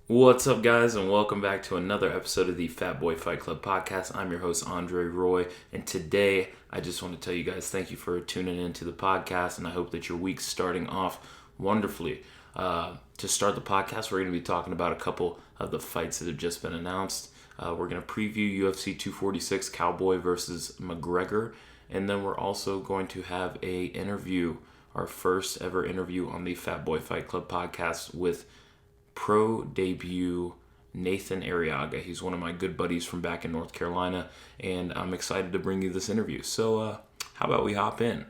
What's up, guys, and welcome back to another episode of the Fat Boy Fight Club podcast. I'm your host, Andre Roy, and today I just want to tell you guys thank you for tuning into the podcast, and I hope that your week's starting off wonderfully. To start the podcast, we're going to be talking about a couple of the fights that have just been announced. We're going to preview UFC 246, Cowboy versus McGregor, and then we're also going to have a interview, our first ever interview on the Fat Boy Fight Club podcast with pro debut Nathen Arriaga. He's one of my good buddies from back in North Carolina, and I'm excited to bring you this interview. So how about we hop in?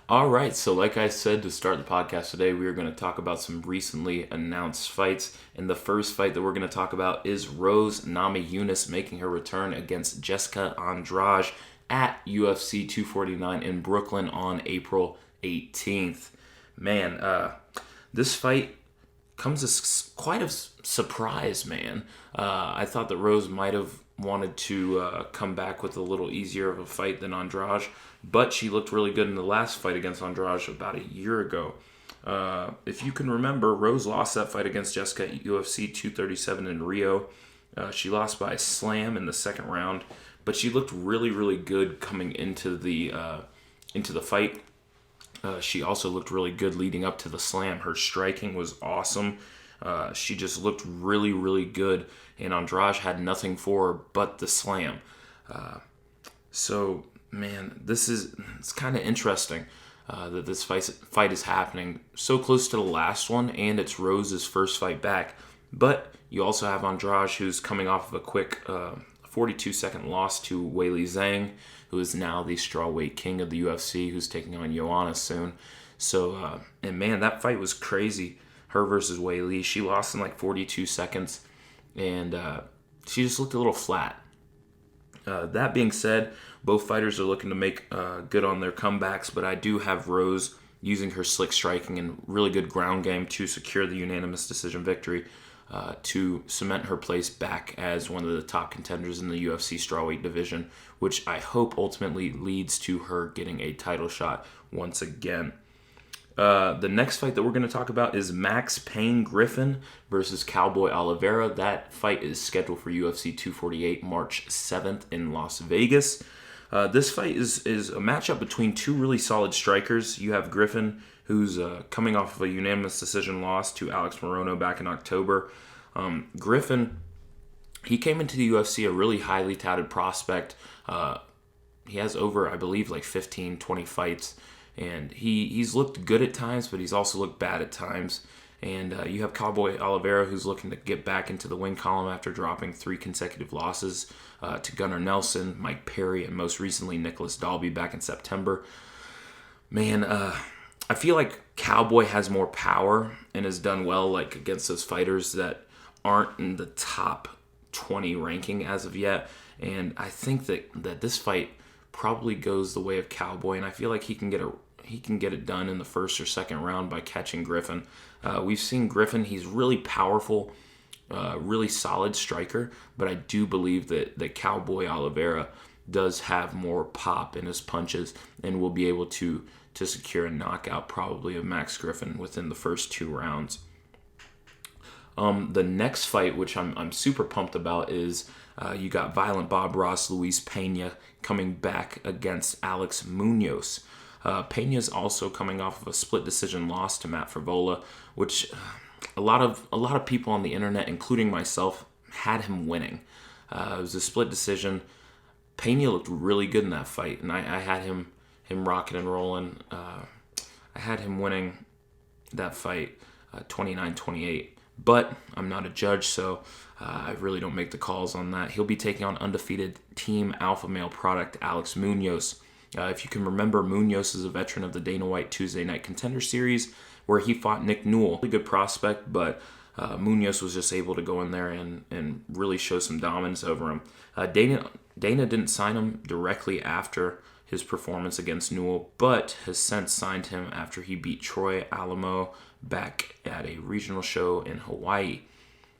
All right, so like I said to start the podcast today, we are going to talk about some recently announced fights. And the first fight that we're going to talk about is Rose Namajunas making her return against Jessica Andrade at UFC 249 in Brooklyn on April 18th. Man, this fight comes as quite a surprise, man. I thought that Rose might have wanted to come back with a little easier of a fight than Andrade, but she looked really good in the last fight against Andrade about a year ago. If you can remember, Rose lost that fight against Jessica at UFC 237 in Rio. She lost by a slam in the second round, but she looked really, really good coming into the fight. She also looked really good leading up to the slam. Her striking was awesome. She just looked really, really good, and Andrade had nothing for her but the slam. So, man, it's kind of interesting that this fight is happening so close to the last one, and it's Rose's first fight back. But you also have Andrade, who's coming off of a quick 42-second loss to Weili Zhang, who is now the strawweight king of the UFC, who's taking on Joanna soon. So, and man, that fight was crazy. Her versus Weili. She lost in like 42 seconds, and she just looked a little flat. That being said, both fighters are looking to make good on their comebacks, but I do have Rose using her slick striking and really good ground game to secure the unanimous decision victory to cement her place back as one of the top contenders in the UFC strawweight division, which I hope ultimately leads to her getting a title shot once again. The next fight that we're going to talk about is Payne Griffin versus Cowboy Oliveira. That fight is scheduled for UFC 248 March 7th in Las Vegas. This fight is a matchup between two really solid strikers. You have Griffin, who's coming off of a unanimous decision loss to Alex Morono back in October. Griffin, he came into the UFC a really highly touted prospect. He has over, I believe, like 15, 20 fights. And he's looked good at times, but he's also looked bad at times. And you have Cowboy Oliveira, who's looking to get back into the win column after dropping 3 consecutive losses to Gunnar Nelson, Mike Perry, and most recently Nicholas Dalby back in September. Man, I feel like Cowboy has more power and has done well like against those fighters that aren't in the top 20 ranking as of yet. And I think that this fight probably goes the way of Cowboy, and I feel like he can get it done in the first or second round by catching Griffin. We've seen Griffin; he's really powerful, really solid striker, but I do believe that Cowboy Oliveira does have more pop in his punches and will be able to secure a knockout probably of Max Griffin within the first 2 rounds. The next fight, which I'm super pumped about, is you got Violent Bob Ross, Luis Pena coming back against Alex Muoz. Pena's also coming off of a split decision loss to Matt Frevola, which a lot of people on the internet, including myself, had him winning. It was a split decision. Pena looked really good in that fight, and I had him rocking and rolling. I had him winning that fight 29-28. But I'm not a judge, so I really don't make the calls on that. He'll be taking on undefeated Team Alpha Male product Alex Muoz. If you can remember, Muoz is a veteran of the Dana White Tuesday Night Contender Series, where he fought Nick Newell. A good prospect, but Muoz was just able to go in there and really show some dominance over him. Dana didn't sign him directly after his performance against Newell, but has since signed him after he beat Troy Alamo back at a regional show in Hawaii.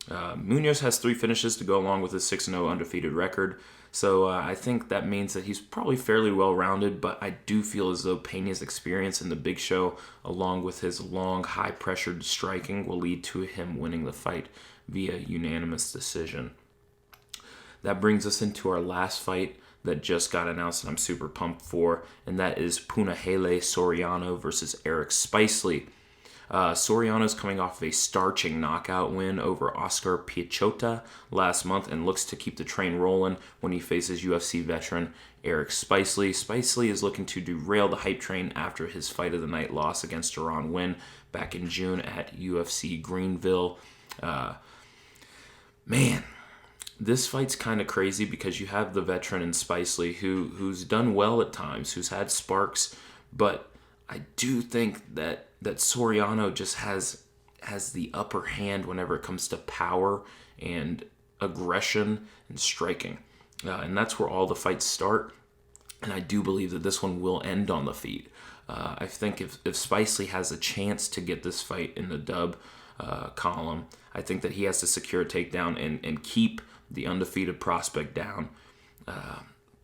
Muoz has 3 finishes to go along with his 6-0 undefeated record. So I think that means that he's probably fairly well-rounded, but I do feel as though Payne's experience in the big show, along with his long, high-pressured striking, will lead to him winning the fight via unanimous decision. That brings us into our last fight that just got announced and I'm super pumped for, and that is Punahele Soriano versus Eric Spicely. Soriano's coming off of a starching knockout win over Oscar Piechota last month and looks to keep the train rolling when he faces UFC veteran Eric Spicely. Spicely is looking to derail the hype train after his fight of the night loss against Deron Winn back in June at UFC Greenville. Man, this fight's kind of crazy because you have the veteran in Spicely who's done well at times, who's had sparks, but I do think that Soriano just has the upper hand whenever it comes to power and aggression and striking. And that's where all the fights start. And I do believe that this one will end on the feet. I think if Spicely has a chance to get this fight in the dub column, I think that he has to secure a takedown and keep the undefeated prospect down,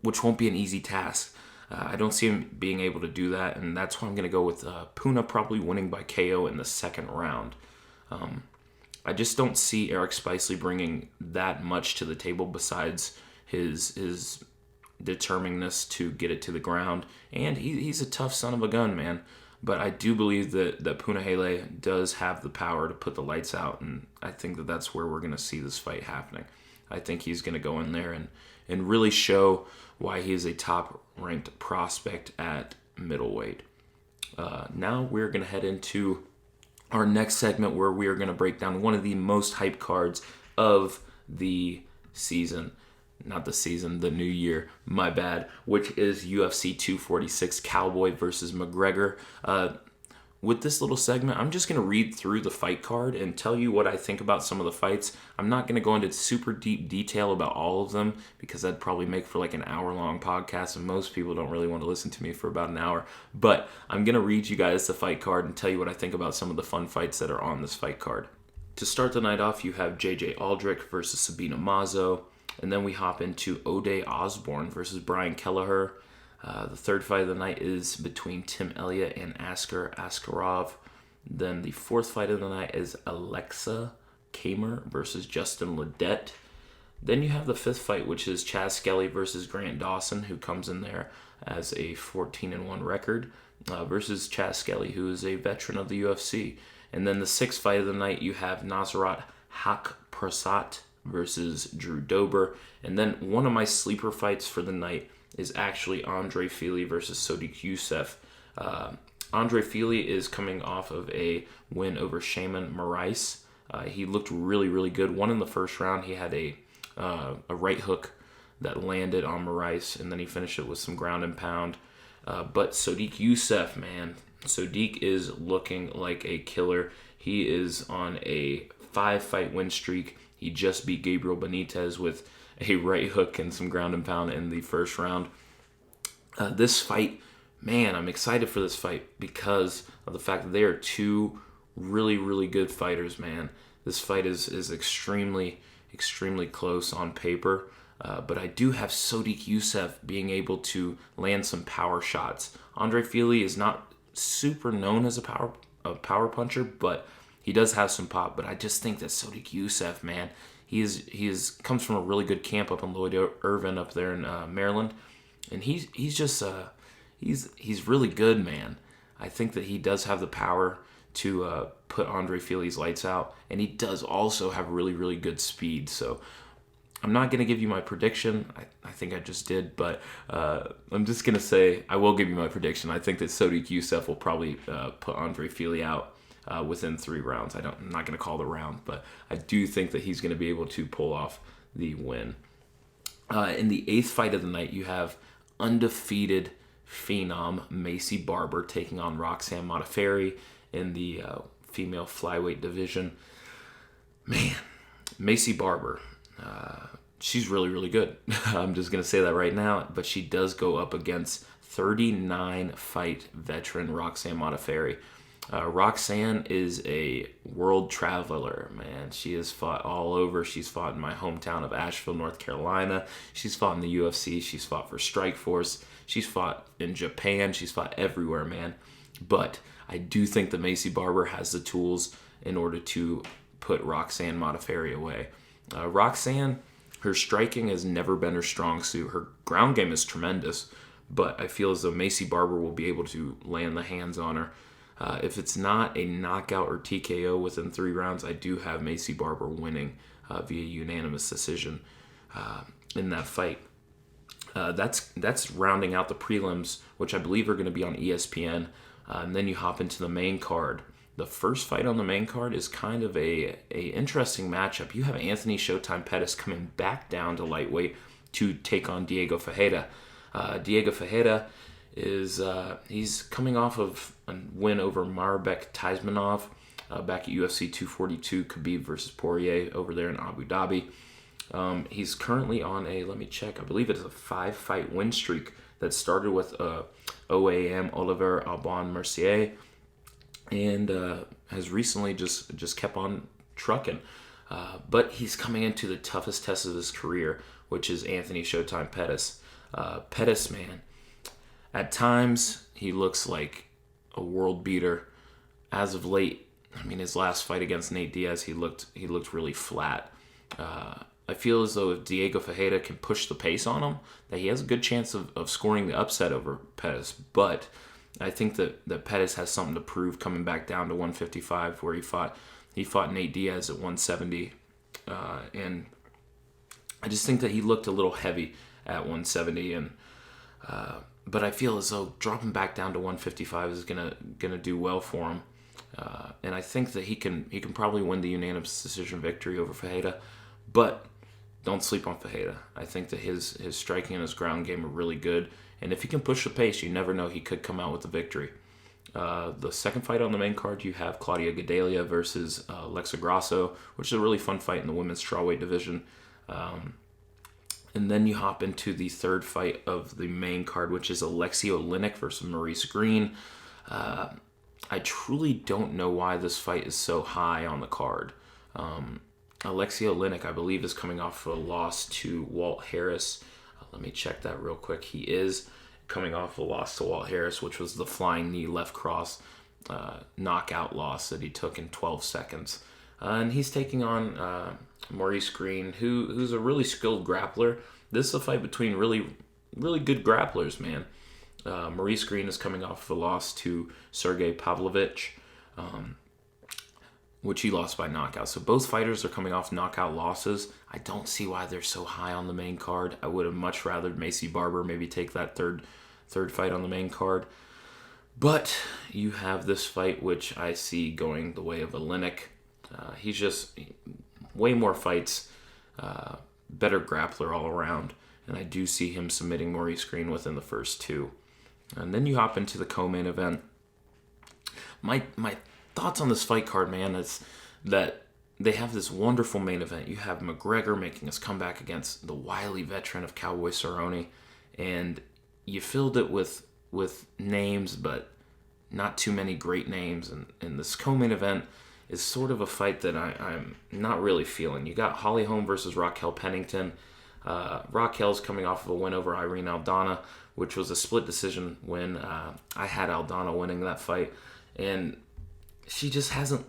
which won't be an easy task. I don't see him being able to do that, and that's why I'm going to go with Puna probably winning by KO in the second round. I just don't see Eric Spicely bringing that much to the table besides his determinedness to get it to the ground, and he's a tough son of a gun, man. But I do believe that Punahele does have the power to put the lights out, and I think that that's where we're going to see this fight happening. I think he's going to go in there and really show why he is a top-ranked prospect at middleweight. Now we're going to head into our next segment where we are going to break down one of the most hyped cards of the season. Not the season, the new year, my bad, which is UFC 246 Cowboy versus McGregor. With this little segment, I'm just going to read through the fight card and tell you what I think about some of the fights. I'm not going to go into super deep detail about all of them because that'd probably make for like an hour-long podcast, and most people don't really want to listen to me for about an hour. But I'm going to read you guys the fight card and tell you what I think about some of the fun fights that are on this fight card. To start the night off, you have J.J. Aldrich versus Sabina Mazo. And then we hop into O'Day Osborne versus Brian Kelleher. The third fight of the night is between Tim Elliott and Askar Askarov. Then the fourth fight of the night is Alexa Kamer versus Justin Ledet. Then you have the fifth fight, which is Chaz Skelly versus Grant Dawson, who comes in there as a 14-1 record, versus Chaz Skelly, who is a veteran of the UFC. And then the sixth fight of the night, you have Nasrat Hakprasad versus Drew Dober. And then one of my sleeper fights for the night is actually Andre Fili versus Sodiq Yusuff. Andre Fili is coming off of a win over Shaman Maurice. He looked really, really good. Won in the first round. He had a right hook that landed on Maurice, and then he finished it with some ground and pound. But Sodiq Yusuff, man, Sodiq is looking like a killer. He is on a 5-fight win streak. He just beat Gabriel Benitez with a right hook and some ground and pound in the first round. This fight, man, I'm excited for this fight because of the fact that they are two really, really good fighters, man. This fight is extremely, extremely close on paper. But I do have Sodiq Yusuff being able to land some power shots. Andre Fili is not super known as a power puncher, but he does have some pop. But I just think that Sodiq Yusuff, man, he comes from a really good camp up in Lloyd Irvin up there in Maryland, and he's just he's really good, man. I think that he does have the power to put Andre Fili's lights out, and he does also have really, really good speed. So I'm not going to give you my prediction. I think I just did, but I'm just going to say I will give you my prediction. I think that Sodiq Yusuff will probably put Andre Fili out within 3 rounds. I'm not going to call the round, but I do think that he's going to be able to pull off the win. In the 8th fight of the night, you have undefeated phenom Maci Barber taking on Roxanne Modafferi in the female flyweight division. Man, Maci Barber, she's really, really good. I'm just going to say that right now, but she does go up against 39-fight veteran Roxanne Modafferi. Roxanne is a world traveler, man. She has fought all over. She's fought in my hometown of Asheville, North Carolina. She's fought in the UFC. She's fought for Strikeforce. She's fought in Japan. She's fought everywhere, man. But I do think that Maci Barber has the tools in order to put Roxanne Modafferi away. Roxanne, her striking has never been her strong suit. Her ground game is tremendous, but I feel as though Maci Barber will be able to land the hands on her. If it's not a knockout or TKO within 3 rounds, I do have Maci Barber winning via unanimous decision in that fight. That's rounding out the prelims, which I believe are going to be on ESPN. And then you hop into the main card. The first fight on the main card is kind of a interesting matchup. You have Anthony Showtime Pettis coming back down to lightweight to take on Diego Ferreira. Diego Ferreira is he's coming off of a win over Marbek Taismanov back at UFC 242, Khabib versus Poirier over there in Abu Dhabi. He's currently on let me check, I believe it's a 5-fight win streak that started with OAM Oliveira Alban Mercier and has recently just kept on trucking. But he's coming into the toughest test of his career, which is Anthony Showtime Pettis. Pettis, man, at times he looks like a world beater. As of late, I mean, his last fight against Nate Diaz, he looked really flat. I feel as though if Diego Ferreira can push the pace on him, that he has a good chance of scoring the upset over Pettis. But I think that Pettis has something to prove coming back down to 155, where he fought Nate Diaz at 170, and I just think that he looked a little heavy at 170, and but I feel as though dropping back down to 155 is gonna do well for him, and I think that he can probably win the unanimous decision victory over Ferreira, but don't sleep on Ferreira. I think that his striking and his ground game are really good, and if he can push the pace, you never know, he could come out with the victory. The second fight on the main card, you have Claudia Gedaliah versus Lexa Grasso, which is a really fun fight in the women's strawweight division. And then you hop into the third fight of the main card, which is Alexei Olynyk versus Maurice Greene. I truly don't know why this fight is so high on the card. Alexei Olynyk, I believe, is coming off of a loss to Walt Harris. Let me check that real quick. He is coming off a loss to Walt Harris, which was the flying knee left cross knockout loss that he took in 12 seconds. And he's taking on Maurice Greene, who's a really skilled grappler. This is a fight between really, really good grapplers, man. Maurice Greene is coming off of a loss to Sergey Pavlovich, which he lost by knockout. So both fighters are coming off knockout losses. I don't see why they're so high on the main card. I would have much rather Maci Barber maybe take that third fight on the main card. But you have this fight, which I see going the way of Olynyk. He's just way more fights, better grappler all around, and I do see him submitting Maurice Greene within the first 2. And then you hop into the co-main event. My thoughts on this fight card, man, is that they have this wonderful main event. You have McGregor making his comeback against the wily veteran of Cowboy Cerrone, and you filled it with names, but not too many great names. And this co-main event is sort of a fight that I'm not really feeling. You got Holly Holm versus Raquel Pennington. Raquel's coming off of a win over Irene Aldana, which was a split decision win. I had Aldana winning that fight, and she just hasn't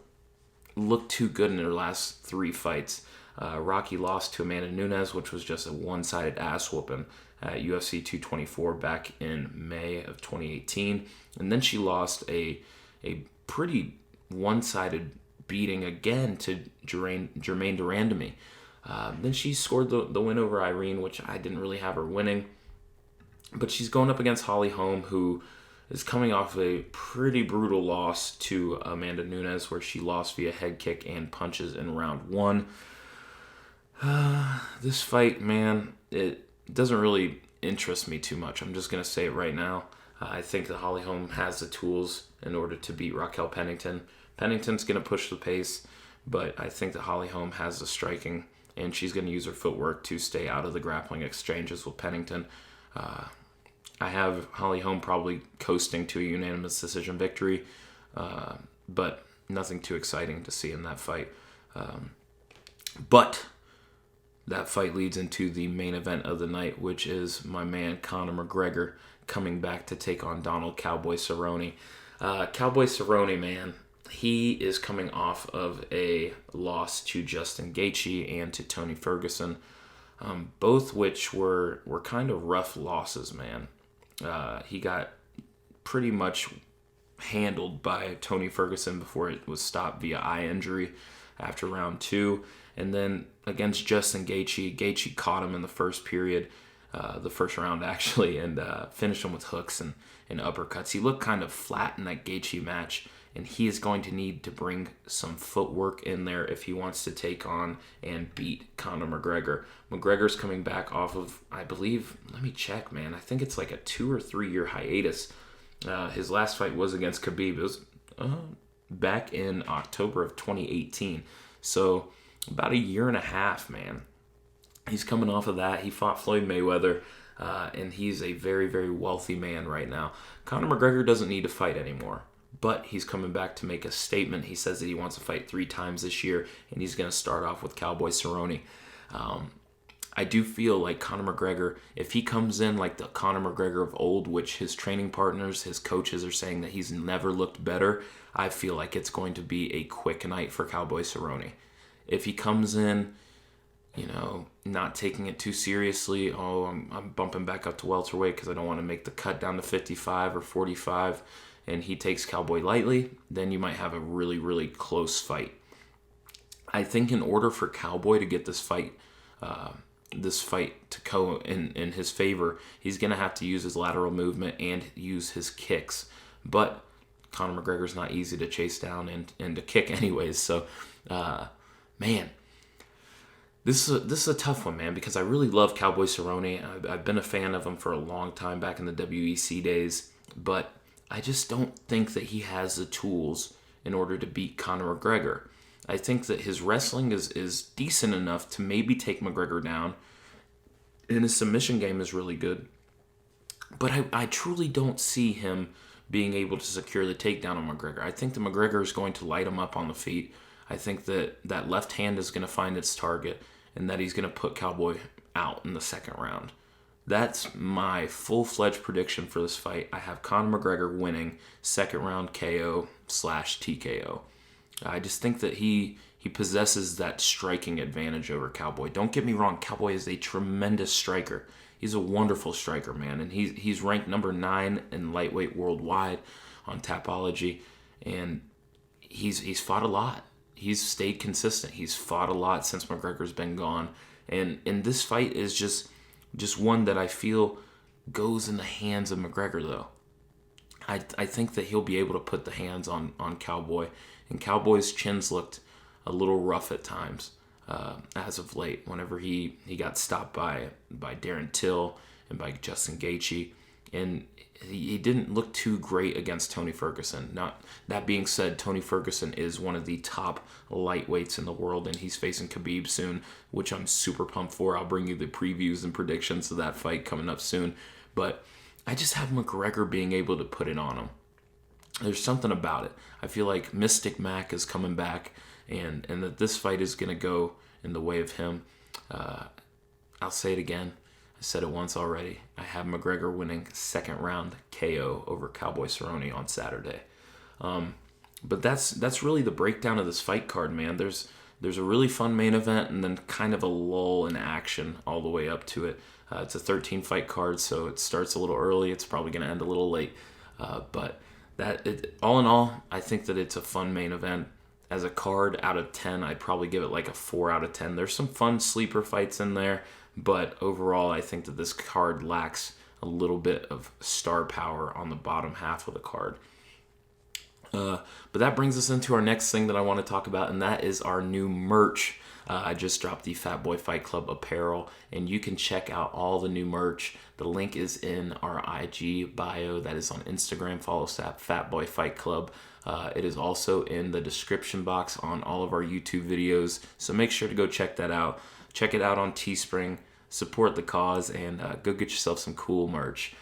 looked too good in her last 3 fights. Rocky lost to Amanda Nunes, which was just a one-sided ass whooping at UFC 224 back in May of 2018. And then she lost a pretty one-sided beating again to Germaine de Randamie. Then she scored the win over Irene, which I didn't really have her winning. But she's going up against Holly Holm, who is coming off a pretty brutal loss to Amanda Nunes, where she lost via head kick and punches in round 1. This fight, man, it doesn't really interest me too much. I'm just going to say it right now. I think that Holly Holm has the tools in order to beat Raquel Pennington. Pennington's going to push the pace, but I think that Holly Holm has the striking, and she's going to use her footwork to stay out of the grappling exchanges with Pennington. I have Holly Holm probably coasting to a unanimous decision victory. but nothing too exciting to see in that fight. But that fight leads into the main event of the night, which is my man Conor McGregor coming back to take on Donald Cowboy Cerrone. Cowboy Cerrone, man, he is coming off of a loss to Justin Gaethje and to Tony Ferguson, both which were kind of rough losses, man. He got pretty much handled by Tony Ferguson before it was stopped via eye injury after round 2. And then against Justin Gaethje caught him in the first period, the first round actually, and finished him with hooks and uppercuts. He looked kind of flat in that Gaethje match, and he is going to need to bring some footwork in there if he wants to take on and beat Conor McGregor. McGregor's coming back off of, I believe, let me check, man. I think it's like a 2 or 3 year hiatus. His last fight was against Khabib. It was back in October of 2018. So about a year and a half, man. He's coming off of that. He fought Floyd Mayweather, and he's a very, very wealthy man right now. Conor McGregor doesn't need to fight anymore, but he's coming back to make a statement. He says that he wants to fight 3 times this year, and he's going to start off with Cowboy Cerrone. I do feel like Conor McGregor, if he comes in like the Conor McGregor of old, which his training partners, his coaches are saying that he's never looked better, I feel like it's going to be a quick night for Cowboy Cerrone. If he comes in, not taking it too seriously, I'm bumping back up to welterweight because I don't want to make the cut down to 55 or 45, and he takes Cowboy lightly, then you might have a really, really close fight. I think in order for Cowboy to get this fight to go in his favor, he's going to have to use his lateral movement and use his kicks. But Conor McGregor's not easy to chase down and to kick anyways. So, man, this is a tough one, man, because I really love Cowboy Cerrone. I've been a fan of him for a long time back in the WEC days, but I just don't think that he has the tools in order to beat Conor McGregor. I think that his wrestling is decent enough to maybe take McGregor down, and his submission game is really good. But I truly don't see him being able to secure the takedown on McGregor. I think that McGregor is going to light him up on the feet. I think that left hand is going to find its target, and that he's going to put Cowboy out in the second round. That's my full-fledged prediction for this fight. I have Conor McGregor winning second round KO/TKO. I just think that he possesses that striking advantage over Cowboy. Don't get me wrong, Cowboy is a tremendous striker. He's a wonderful striker, man, and he's ranked number 9 in lightweight worldwide on Tapology, and he's fought a lot. He's stayed consistent. He's fought a lot since McGregor's been gone, and this fight is just one that I feel goes in the hands of McGregor, though. I think that he'll be able to put the hands on Cowboy. And Cowboy's chins looked a little rough at times as of late whenever he got stopped by Darren Till and by Justin Gaethje. And he didn't look too great against Tony Ferguson. Not that being said, Tony Ferguson is one of the top lightweights in the world, and he's facing Khabib soon, which I'm super pumped for. I'll bring you the previews and predictions of that fight coming up soon. But I just have McGregor being able to put it on him. There's something about it. I feel like Mystic Mac is coming back, and that this fight is going to go in the way of him. I'll say it again. I said it once already. I have McGregor winning second round KO over Cowboy Cerrone on Saturday. But that's really the breakdown of this fight card, man. There's a really fun main event and then kind of a lull in action all the way up to it. It's a 13 fight card, so it starts a little early. It's probably going to end a little late. But all in all, I think that it's a fun main event. As a card out of 10, I'd probably give it like a 4 out of 10. There's some fun sleeper fights in there, but overall, I think that this card lacks a little bit of star power on the bottom half of the card. But that brings us into our next thing that I want to talk about, and that is our new merch. I just dropped the Fat Boy Fight Club apparel, and you can check out all the new merch. The link is in our IG bio. That is on Instagram. Follow us at Fat Boy Fight Club. It is also in the description box on all of our YouTube videos, so make sure to go check that out. Check it out on Teespring. Support the cause, and go get yourself some cool merch.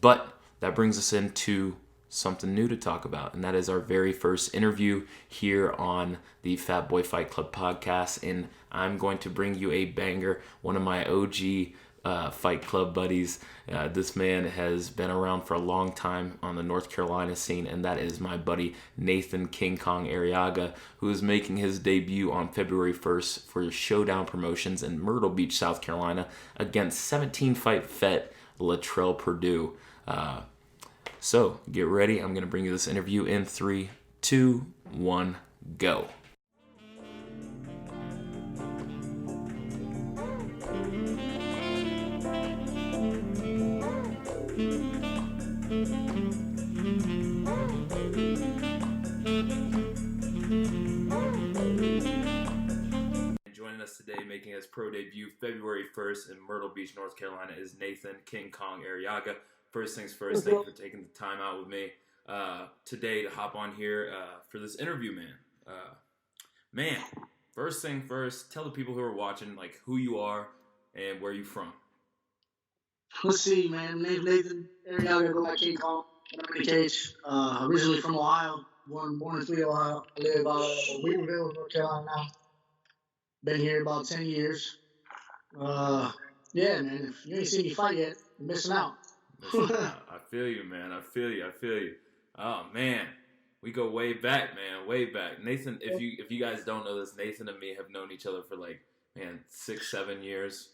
But that brings us into something new to talk about, and that is our very first interview here on the Fat Boy Fight Club podcast. And I'm going to bring you a banger, one of my OG Fight Club buddies. This man has been around for a long time on the North Carolina scene, and that is my buddy Nathen King Kong Arriaga, who is making his debut on February 1st for Showdown Promotions in Myrtle Beach, South Carolina, against 17-fight vet Latrell Purdue. So get ready. I'm going to bring you this interview in 3, 2, 1, go. Joining us today, making his pro debut February 1st in Myrtle Beach, North Carolina, is Nathen King Kong Arriaga. First things first, thank you for taking the time out with me today to hop on here for this interview, man. First thing first, tell the people who are watching, like, who you are and where you from. Let's see, man. Name's Nathen Arriaga, go by King Kong. I'm in the cage. Originally from Ohio, born in Toledo, Ohio. I live in Weaverville, North Carolina now. Been here about 10 years. Yeah, man. If you ain't seen me fight yet, you're missing out. I feel you, man. I feel you. Oh, man. We go way back, man. Way back. Nathen, if you guys don't know this, Nathen and me have known each other for 6, 7 years.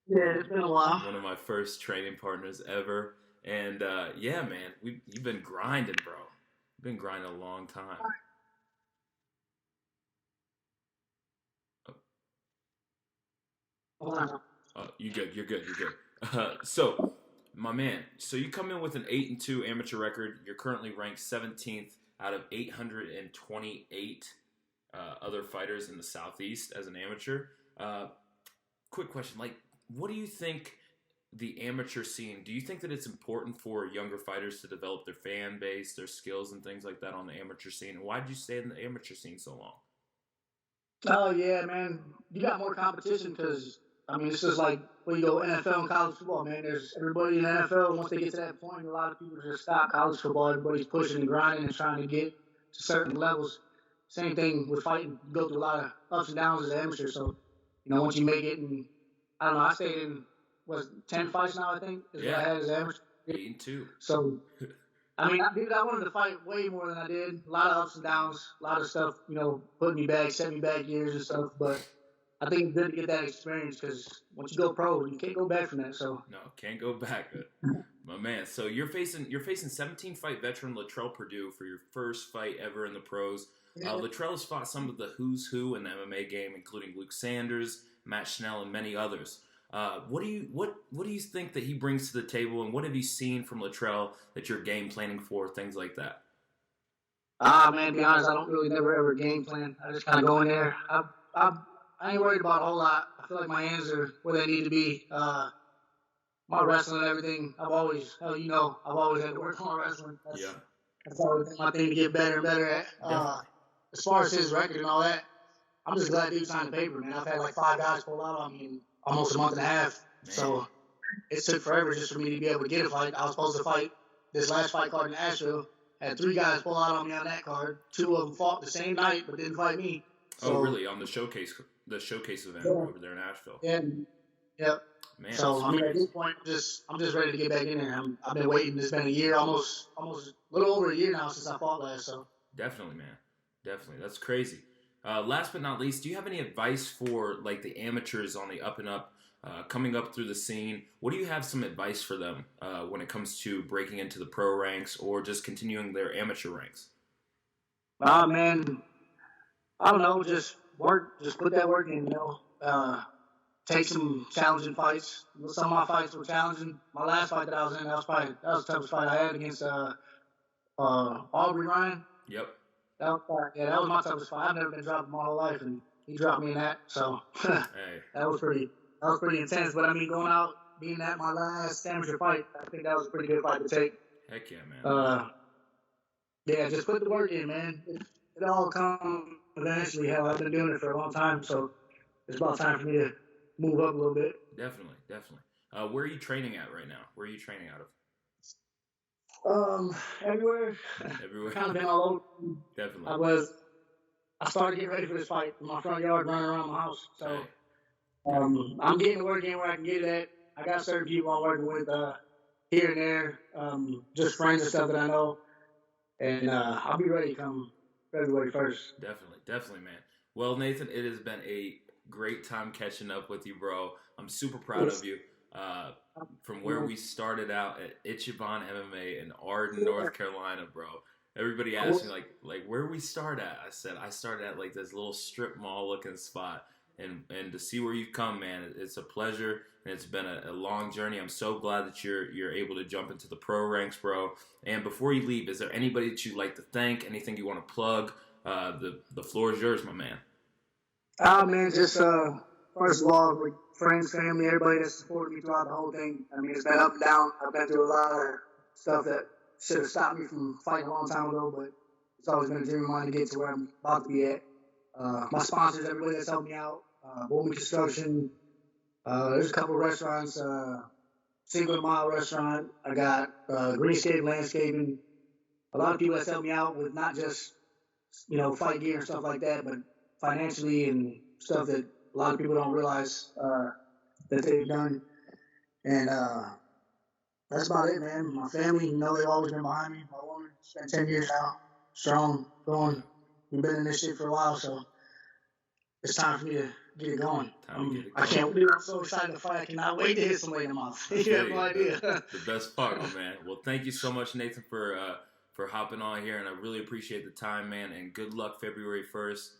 Yeah, it's been a while. One of my first training partners ever. And, yeah, man, you've been grinding, bro. You've been grinding a long time. You're good. So, my man, you come in with an 8-2 amateur record. You're currently ranked 17th out of 828 other fighters in the Southeast as an amateur. Quick question, what do you think the amateur scene, do you think that it's important for younger fighters to develop their fan base, their skills and things like that on the amateur scene? And why did you stay in the amateur scene so long? Oh, yeah, man. You got more competition because, it's just like when you go NFL and college football, man. There's everybody in the NFL, once they get to that point, a lot of people just stop college football. Everybody's pushing and grinding and trying to get to certain levels. Same thing with fighting. You go through a lot of ups and downs as an amateur. So, once you make it, and I don't know, I stayed in, 10 fights now, I think, is what I had as an amateur. 8-2. So, I wanted to fight way more than I did. A lot of ups and downs, a lot of stuff, put me back, set me back years and stuff. But I think it's good to get that experience because once you go pro, you can't go back from that. So no, can't go back, my man. So you're facing 17-fight veteran Latrell Purdue for your first fight ever in the pros. Latrell has fought some of the who's who in the MMA game, including Luke Sanders, Matt Schnell, and many others. What do you think that he brings to the table, and what have you seen from Latrell that you're game planning for, things like that? Man, to be honest, I don't really never ever game plan. I just kind of go in there. I ain't worried about a whole lot. I feel like my hands are where they need to be. My wrestling and everything, I've always had to work on my wrestling. That's always been my thing to get better and better at. As far as his record and all that, I'm just glad dude signed the paper, man. I've had 5 guys pull out on me in almost a month and a half. Man. So it took forever just for me to be able to get a fight. I was supposed to fight this last fight card in Asheville. Had 3 guys pull out on me on that card. 2 of them fought the same night but didn't fight me. So, really? On the showcase event over there in Asheville? Yeah. Yep. Man, so at this point, I'm just ready to get back in there. I've been waiting. It's been a year, almost a little over a year now since I fought last. So definitely, man. Definitely, that's crazy. Last but not least, do you have any advice for the amateurs on the up and up, coming up through the scene? What do you have some advice for them when it comes to breaking into the pro ranks or just continuing their amateur ranks? Man, I don't know. Just work. Just put that work in. Take some challenging fights. Some of my fights were challenging. My last fight that I was in, that was the toughest fight I had against Aubrey Ryan. Yep. That was my toughest fight. I've never been dropped my whole life, and he dropped me in that. So hey. that was pretty intense. But going out, being at my last amateur fight, I think that was a pretty good fight to take. Heck yeah, man. Just put the work in, man. It all comes eventually. Hell, I've been doing it for a long time, so it's about time for me to move up a little bit. Definitely. Where are you training at right now? Where are you training out of? Everywhere. Everywhere. Kind of been all over. Definitely. I started getting ready for this fight in my front yard, running around my house. So Hey. I'm getting to work in where I can get it at. I got certain people I'm working with here and there, just friends and stuff that I know, and I'll be ready come February 1st. Definitely, man. Well, Nathen, it has been a great time catching up with you, bro. I'm super proud of you. From where we started out at Ichiban MMA in Arden, North Carolina, bro. Everybody asked me like where we start at. I said I started at like this little strip mall looking spot, and to see where you've come, man, it's a pleasure, and it's been a long journey. I'm so glad that you're able to jump into the pro ranks, bro. And before you leave, is there anybody that you'd like to thank? Anything you want to plug? The floor is yours, my man. Man, just first of all, like friends, family, everybody that supported me throughout the whole thing. I mean, it's been up and down. I've been through a lot of stuff that should have stopped me from fighting a long time ago, but it's always been a dream of mine to get to where I'm about to be at. My sponsors, everybody that's helped me out, Bowman Construction. There's a couple of restaurants, Single Mile Restaurant. I got Greenscape Landscaping. A lot of people that's helped me out with not just fight gear and stuff like that, but financially and stuff that a lot of people don't realize that they've done. And that's about it, man. My family, they've always been behind me. My woman, it's been 10 years now, strong, going. We've been in this shit for a while, so it's time for me to get it going. I can't believe I'm so excited to fight. I cannot wait to hit somebody in the mouth. You have no idea. The best part, my man. Well, thank you so much, Nathen, for hopping on here, and I really appreciate the time, man, and good luck February 1st.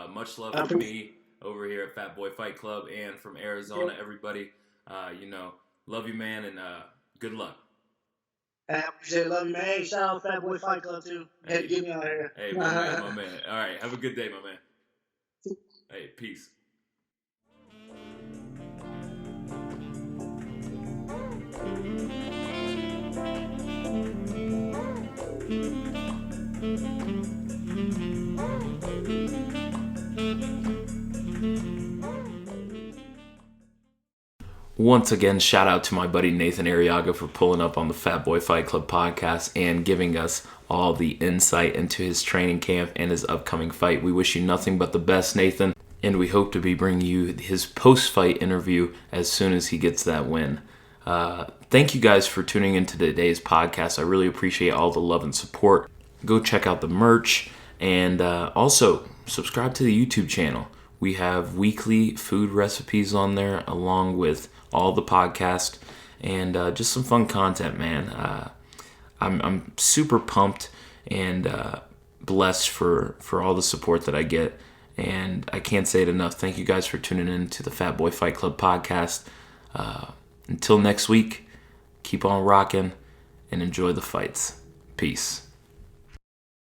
Much love from me over here at Fat Boy Fight Club and from Arizona, everybody. Love you, man, and good luck. I appreciate it. Love you, man. Hey, shout out Fat Boy Fight Club, too. Had to get me out here. Hey, my man. All right, have a good day, my man. Hey, peace. Once again, shout out to my buddy Nathen Arriaga for pulling up on the Fat Boy Fight Club podcast and giving us all the insight into his training camp and his upcoming fight. We wish you nothing but the best, Nathen, and we hope to be bringing you his post-fight interview as soon as he gets that win. Thank you guys for tuning into today's podcast. I really appreciate all the love and support. Go check out the merch, and also subscribe to the YouTube channel. We have weekly food recipes on there along with all the podcast and just some fun content, man. I'm super pumped and blessed for all the support that I get, and I can't say it enough. Thank you guys for tuning in to the Fat Boy Fight Club podcast. Until next week, keep on rocking and enjoy the fights. Peace.